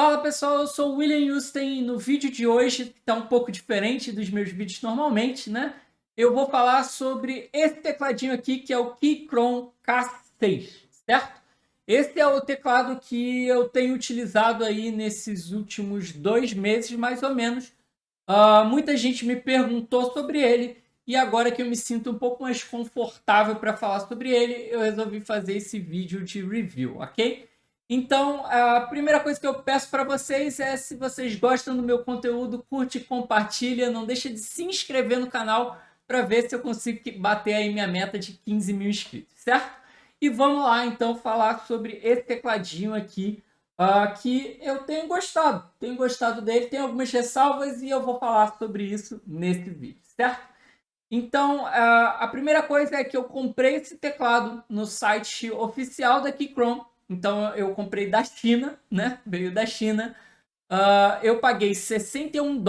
Fala pessoal, eu sou o William Yusten e no vídeo de hoje, que está um pouco diferente dos meus vídeos normalmente, né? Eu vou falar sobre esse tecladinho aqui, que é o Keychron K6, certo? Esse é o teclado que eu tenho utilizado aí nesses últimos 2 meses, mais ou menos. Muita gente me perguntou sobre ele e agora que eu me sinto um pouco mais confortável para falar sobre ele, eu resolvi fazer esse vídeo de review, ok? Então, a primeira coisa que eu peço para vocês é, se vocês gostam do meu conteúdo, curte e compartilha. Não deixa de se inscrever no canal para ver se eu consigo bater aí minha meta de 15 mil inscritos, certo? E vamos lá, então, falar sobre esse tecladinho aqui, que eu tenho gostado. Tenho gostado dele, tem algumas ressalvas e eu vou falar sobre isso nesse vídeo, certo? Então, a primeira coisa é que eu comprei esse teclado no site oficial da Keychron. Então, eu comprei da China, né? Veio da China. Eu paguei US$ 61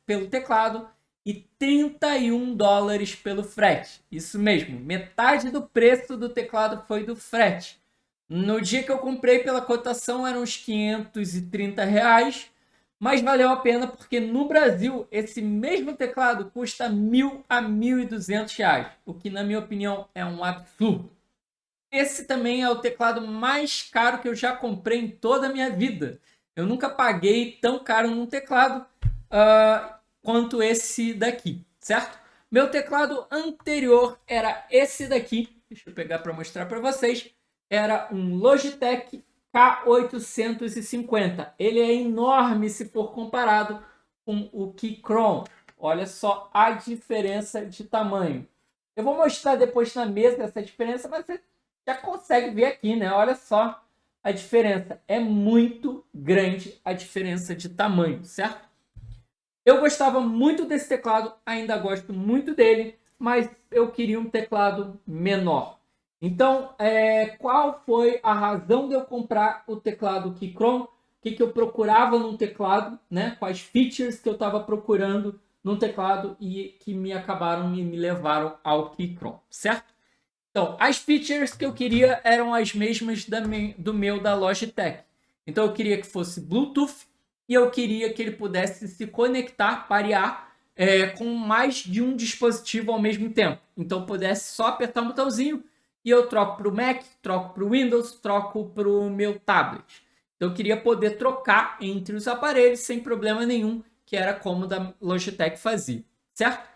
pelo teclado e US$ 31 pelo frete. Isso mesmo, metade do preço do teclado foi do frete. No dia que eu comprei pela cotação eram uns R$ 530, mas valeu a pena porque no Brasil esse mesmo teclado custa R$ 1.000 a R$ 1.200, o que na minha opinião é um absurdo. Esse também é o teclado mais caro que eu já comprei em toda a minha vida. Eu nunca paguei tão caro num teclado quanto esse daqui, certo? Meu teclado anterior era esse daqui. Deixa eu pegar para mostrar para vocês. Era um Logitech K850. Ele é enorme se for comparado com o Keychron. Olha só a diferença de tamanho. Eu vou mostrar depois na mesa essa diferença, mas você já consegue ver aqui, né? Olha só a diferença. É muito grande a diferença de tamanho, certo? Eu gostava muito desse teclado, ainda gosto muito dele, mas eu queria um teclado menor. Então, qual foi a razão de eu comprar o teclado Keychron? O que eu procurava num teclado, né? Quais features que eu estava procurando num teclado e que me acabaram e me levaram ao Keychron, certo? Então, as features que eu queria eram as mesmas do meu da Logitech. Então, eu queria que fosse Bluetooth e eu queria que ele pudesse se conectar, parear com mais de um dispositivo ao mesmo tempo. Então, pudesse só apertar um botãozinho e eu troco para o Mac, troco para o Windows, troco para o meu tablet. Então, eu queria poder trocar entre os aparelhos sem problema nenhum, que era como da Logitech fazia, certo?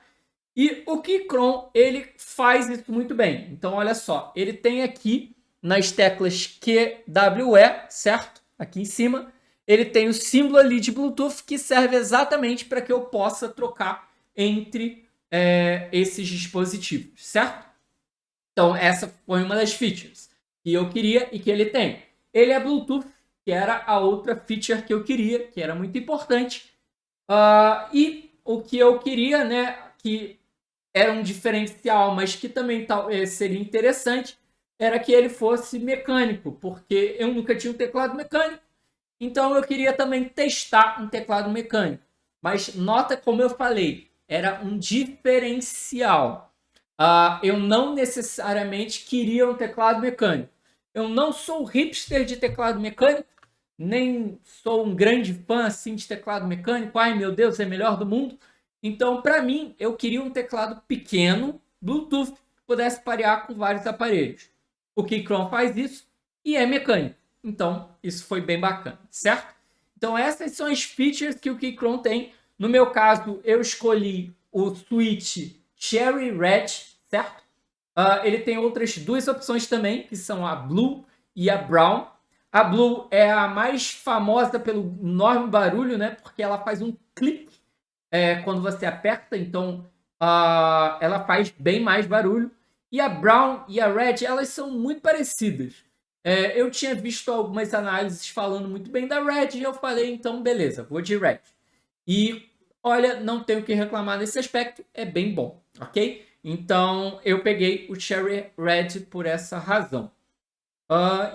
E o Keychron, ele faz isso muito bem. Então, olha só, ele tem aqui nas teclas QWE, certo? Aqui em cima, ele tem o símbolo ali de Bluetooth que serve exatamente para que eu possa trocar entre esses dispositivos, certo? Então, essa foi uma das features que eu queria e que ele tem. Ele é Bluetooth, que era a outra feature que eu queria, que era muito importante. E o que eu queria, né, que era um diferencial, mas que também seria interessante, era que ele fosse mecânico, porque eu nunca tinha um teclado mecânico, então eu queria também testar um teclado mecânico. Mas nota como eu falei, era um diferencial. Eu não necessariamente queria um teclado mecânico. Eu não sou hipster de teclado mecânico, nem sou um grande fã assim de teclado mecânico. Ai meu Deus, é melhor do mundo. Então, para mim, eu queria um teclado pequeno, Bluetooth, que pudesse parear com vários aparelhos. O Keychron faz isso e é mecânico. Então, isso foi bem bacana, certo? Então, essas são as features que o Keychron tem. No meu caso, eu escolhi o Switch Cherry Red, certo? Ele tem outras duas opções também, que são a Blue e a Brown. A Blue é a mais famosa pelo enorme barulho, né? Porque ela faz um clique quando você aperta, então ela faz bem mais barulho. E a Brown e a Red, elas são muito parecidas. Eu tinha visto algumas análises falando muito bem da Red e eu falei, então beleza, vou de Red. E olha, não tenho o que reclamar nesse aspecto, é bem bom, ok? Então eu peguei o Cherry Red por essa razão.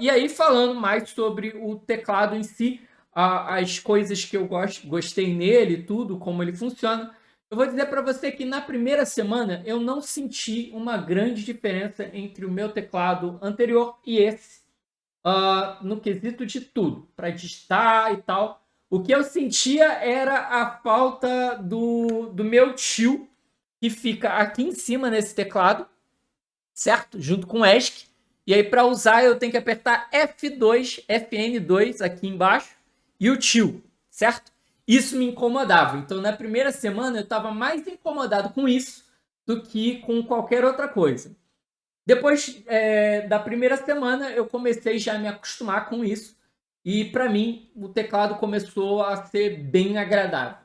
E aí, falando mais sobre o teclado em si, as coisas que eu gostei nele, tudo, como ele funciona, eu vou dizer para você que na primeira semana eu não senti uma grande diferença entre o meu teclado anterior e esse. no quesito de tudo, para digitar e tal. O que eu sentia era a falta do meu tio, que fica aqui em cima nesse teclado, certo? Junto com o ESC. E aí, para usar, eu tenho que apertar F2, FN2 aqui embaixo e o tio, certo? Isso me incomodava. Então, na primeira semana, eu estava mais incomodado com isso do que com qualquer outra coisa. Depois da primeira semana, eu comecei já a me acostumar com isso. E, para mim, o teclado começou a ser bem agradável.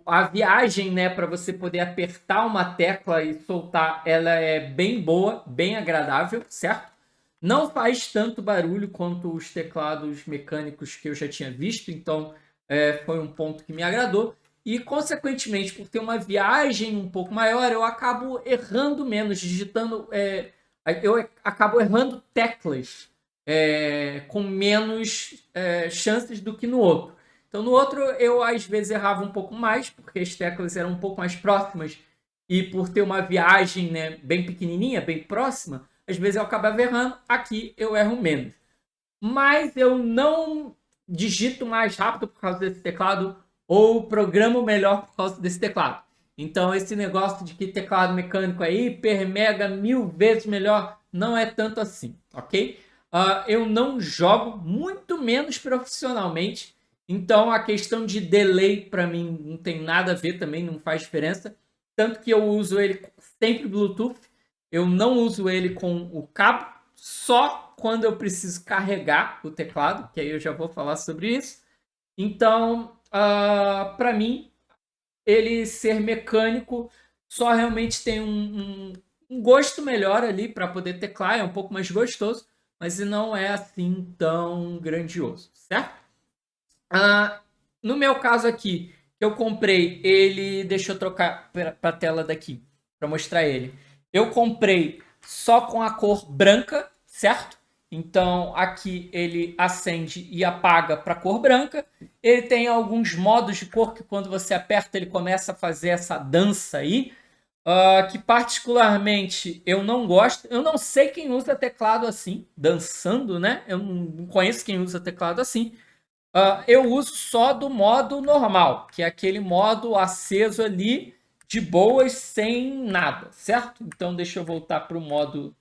A viagem, né, para você poder apertar uma tecla e soltar, ela é bem boa, bem agradável, certo? Não faz tanto barulho quanto os teclados mecânicos que eu já tinha visto, então foi um ponto que me agradou. E, consequentemente, por ter uma viagem um pouco maior, eu acabo errando menos, digitando. Eu acabo errando teclas com menos chances do que no outro. Então, no outro, eu às vezes errava um pouco mais, porque as teclas eram um pouco mais próximas, e por ter uma viagem, né, bem pequenininha, bem próxima, às vezes eu acabava errando. Aqui eu erro menos. Mas eu não digito mais rápido por causa desse teclado, ou programo melhor por causa desse teclado. Então, esse negócio de que teclado mecânico é hiper, mega, 1000 vezes melhor, não é tanto assim, ok? Eu não jogo, muito menos profissionalmente. Então, a questão de delay, para mim, não tem nada a ver também, não faz diferença. Tanto que eu uso ele sempre Bluetooth. Eu não uso ele com o cabo, só quando eu preciso carregar o teclado, que aí eu já vou falar sobre isso. Então, para mim, ele ser mecânico só realmente tem um gosto melhor ali para poder teclar, é um pouco mais gostoso, mas não é assim tão grandioso, certo? Ah, no meu caso aqui, eu comprei ele. Deixa eu trocar para a tela daqui para mostrar ele. Eu comprei só com a cor branca, certo? Então aqui ele acende e apaga para cor branca. Ele tem alguns modos de cor que quando você aperta ele começa a fazer essa dança aí. Que particularmente eu não gosto. Eu não sei quem usa teclado assim, dançando, né? Eu não conheço quem usa teclado assim. Eu uso só do modo normal, que é aquele modo aceso ali, de boas, sem nada, certo? Então deixa eu voltar para o modo.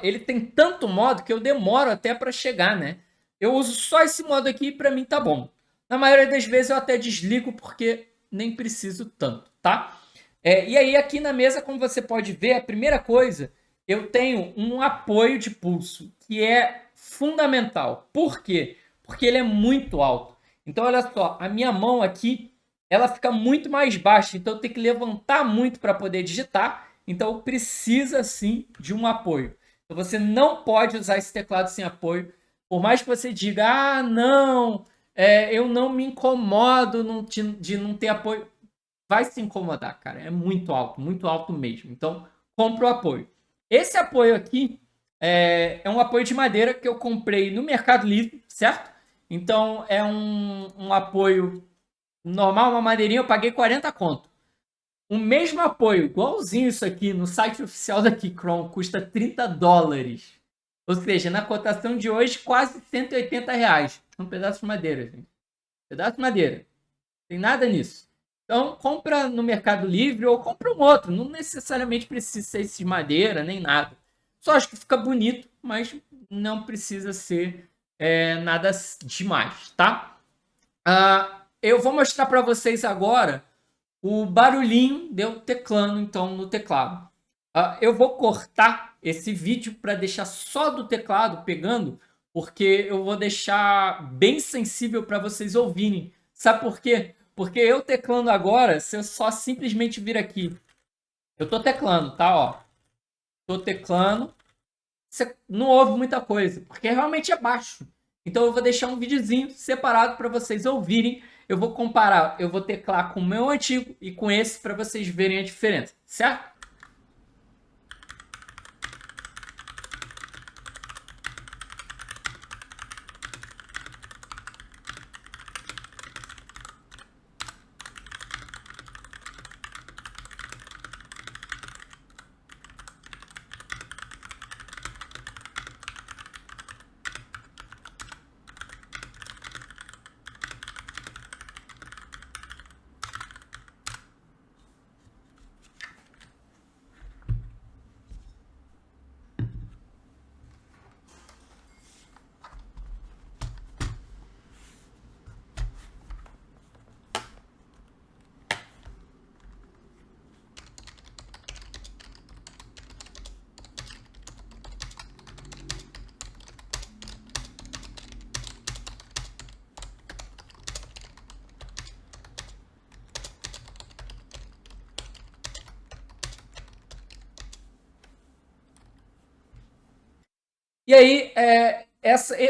Ele tem tanto modo que eu demoro até para chegar, né? Eu uso só esse modo aqui e para mim tá bom. Na maioria das vezes eu até desligo porque nem preciso tanto, tá? E aí aqui na mesa, como você pode ver, a primeira coisa, eu tenho um apoio de pulso, que é fundamental. Por quê? Porque ele é muito alto. Então, olha só, a minha mão aqui, ela fica muito mais baixa, então eu tenho que levantar muito para poder digitar. Então, precisa sim de um apoio. Então, você não pode usar esse teclado sem apoio. Por mais que você diga, não, eu não me incomodo de não ter apoio, vai se incomodar, cara. É muito alto mesmo. Então, compra o apoio. Esse apoio aqui é um apoio de madeira que eu comprei no Mercado Livre, certo? Então, é um apoio normal, uma madeirinha, eu paguei 40 conto. O mesmo apoio, igualzinho isso aqui, no site oficial da Keychron, custa $30. Ou seja, na cotação de hoje, quase R$ 180. Um pedaço de madeira, gente. Pedaço de madeira. Tem nada nisso. Então, compra no Mercado Livre ou compra um outro. Não necessariamente precisa ser esse de madeira, nem nada. Só acho que fica bonito, mas não precisa ser nada demais, tá? Eu vou mostrar para vocês agora o barulhinho de eu teclando, então, no teclado. Eu vou cortar esse vídeo para deixar só do teclado pegando, porque eu vou deixar bem sensível para vocês ouvirem. Sabe por quê? Porque eu teclando agora, se eu só simplesmente vir aqui, eu tô teclando, tá? Ó, tô teclando, você não ouve muita coisa, porque realmente é baixo. Então eu vou deixar um videozinho separado para vocês ouvirem. Eu vou comparar, eu vou teclar com o meu antigo e com esse para vocês verem a diferença, certo? E aí,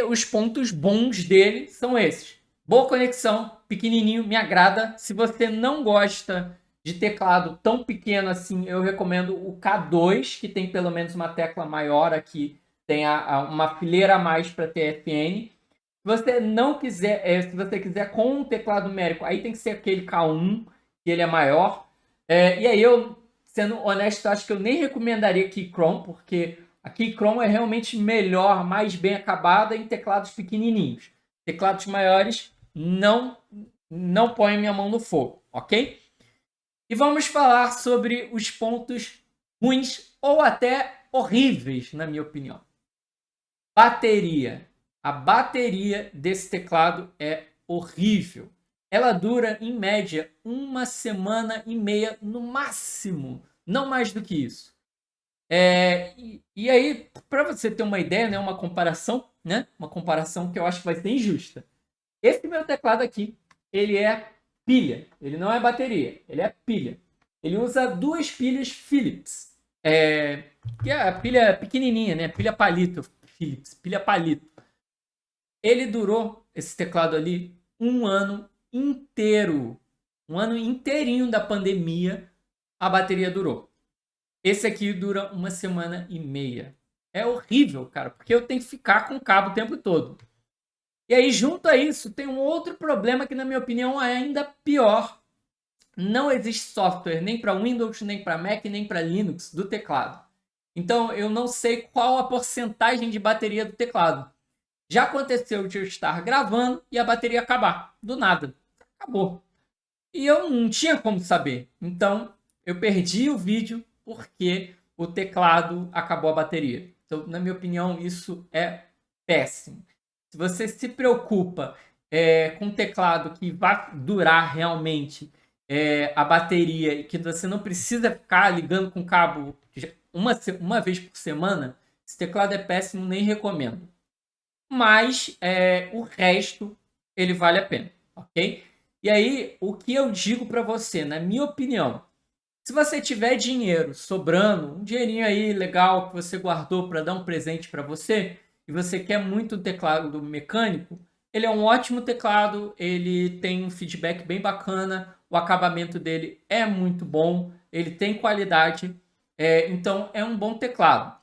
os pontos bons dele são esses. Boa conexão, pequenininho, me agrada. Se você não gosta de teclado tão pequeno assim, eu recomendo o K2, que tem pelo menos uma tecla maior aqui, tem uma fileira a mais para TFN. Se você não quiser, se você quiser com um teclado numérico, aí tem que ser aquele K1, que ele é maior. E aí eu, sendo honesto, acho que eu nem recomendaria Keychron, porque a Keychron é realmente melhor, mais bem acabada em teclados pequenininhos. Teclados maiores, não põe minha mão no fogo, ok? E vamos falar sobre os pontos ruins ou até horríveis, na minha opinião. Bateria. A bateria desse teclado é horrível. Ela dura, em média, 1,5 semanas no máximo. Não mais do que isso. E aí, para você ter uma ideia, né, uma comparação, né? Uma comparação que eu acho que vai ser injusta. Esse meu teclado aqui, ele é pilha. Ele não é bateria, ele é pilha. Ele usa 2 pilhas Philips. Que é a pilha pequenininha, né? Pilha palito. Philips, pilha palito. Ele durou, esse teclado ali, 1 ano inteiro. 1 ano inteirinho da pandemia, a bateria durou. Esse aqui dura 1,5 semanas. É horrível, cara, porque eu tenho que ficar com o cabo o tempo todo. E aí, junto a isso, tem um outro problema que, na minha opinião, é ainda pior. Não existe software nem para Windows, nem para Mac, nem para Linux do teclado. Então, eu não sei qual a porcentagem de bateria do teclado. Já aconteceu de eu estar gravando e a bateria acabar. Do nada. Acabou. E eu não tinha como saber. Então, eu perdi o vídeo porque o teclado acabou a bateria. Então, na minha opinião, isso é péssimo. Se você se preocupa com um teclado que vai durar realmente a bateria e que você não precisa ficar ligando com cabo uma vez por semana, esse teclado é péssimo, nem recomendo. Mas o resto, ele vale a pena, ok? E aí, o que eu digo para você, na minha opinião, se você tiver dinheiro sobrando, um dinheirinho aí legal que você guardou para dar um presente para você, e você quer muito um teclado mecânico, ele é um ótimo teclado, ele tem um feedback bem bacana, o acabamento dele é muito bom, ele tem qualidade, então é um bom teclado.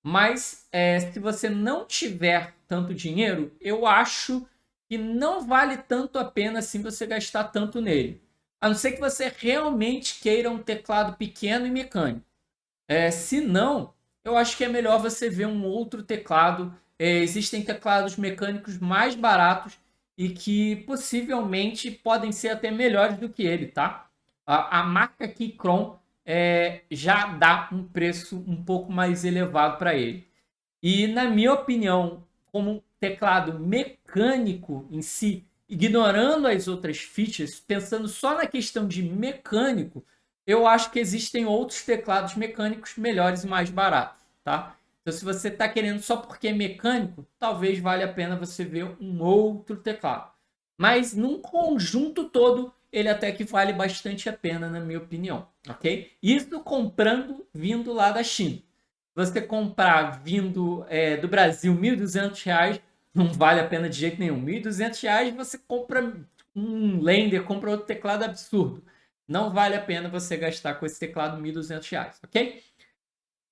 Mas se você não tiver tanto dinheiro, eu acho que não vale tanto a pena assim você gastar tanto nele. A não ser que você realmente queira um teclado pequeno e mecânico. Se não, eu acho que é melhor você ver um outro teclado. Existem teclados mecânicos mais baratos e que possivelmente podem ser até melhores do que ele, tá? A marca Keychron já dá um preço um pouco mais elevado para ele. E, na minha opinião, como teclado mecânico em si, ignorando as outras features, pensando só na questão de mecânico, eu acho que existem outros teclados mecânicos melhores e mais baratos, tá? Então, se você está querendo só porque é mecânico, talvez valha a pena você ver um outro teclado. Mas, num conjunto todo, ele até que vale bastante a pena, na minha opinião, ok? Isso comprando vindo lá da China. Você comprar vindo do Brasil R$ 1.200, não vale a pena de jeito nenhum. R$ 1.200 você compra um Lender, compra outro teclado absurdo. Não vale a pena você gastar com esse teclado R$ 1.200, ok?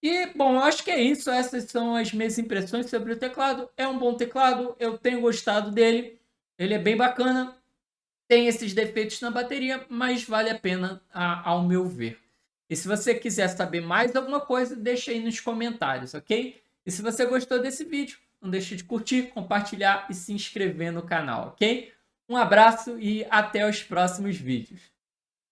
E, bom, eu acho que é isso. Essas são as minhas impressões sobre o teclado. É um bom teclado, eu tenho gostado dele. Ele é bem bacana. Tem esses defeitos na bateria, mas vale a pena ao meu ver. E se você quiser saber mais alguma coisa, deixa aí nos comentários, ok? E se você gostou desse vídeo, não deixe de curtir, compartilhar e se inscrever no canal, ok? Um abraço e até os próximos vídeos.